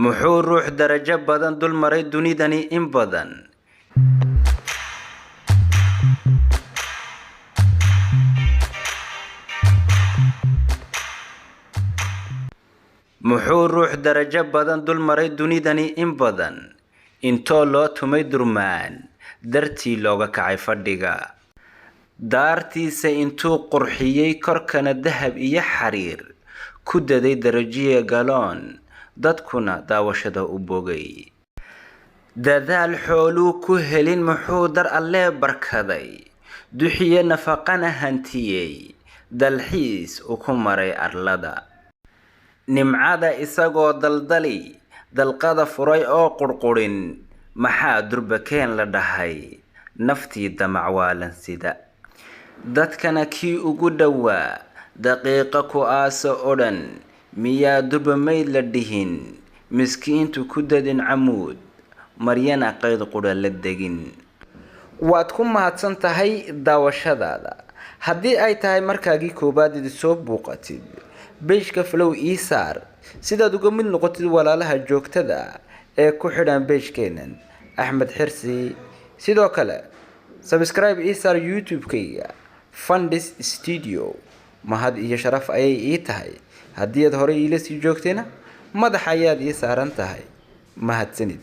muxuu ruux darajo badan dul maray dunidani in badan. muxuu ruux darajo badan dul maray dunidani in badan, intoo loo tumay durmaan dartii looga kacay fadhiga. daartiisa intuu qurxiyey korkana dahab iyo xariir ku daday darajiye galoon, dadkuna daawashada u bogay. dadaal xooluu ku helin muxuu dar allee barkaday, duxiye nafaqana hantiyey, dalxiis u ku maray arlada. nimcada isagoo daldali dalqada furay oo qurqurin, maxaa durbakeen la dhahay naftii damac waalan sida. dadkana kii ugu dhowaa daqiiqa ku aasa odhan, miyaa durba mayd la dhihin, miskiintu ku dadin camuud maryana qayd qudha la degin. waad ku mahadsan tahay daawashadaada. haddii ay tahay markaagii koobaad idi soo buuqatid beejka flow ii saar sidaad uga mid noqotid walaalaha joogtada ee ku xidhan beejkeenan Axmed Xirsi. sidoo kale subscribe ii saar youtube-kayga Fundis Studio. mahad iyo sharaf ayay ii tahay haddii aad horey iila sii joogtayna madax ayaad ii saaran tahay. mahadsanid.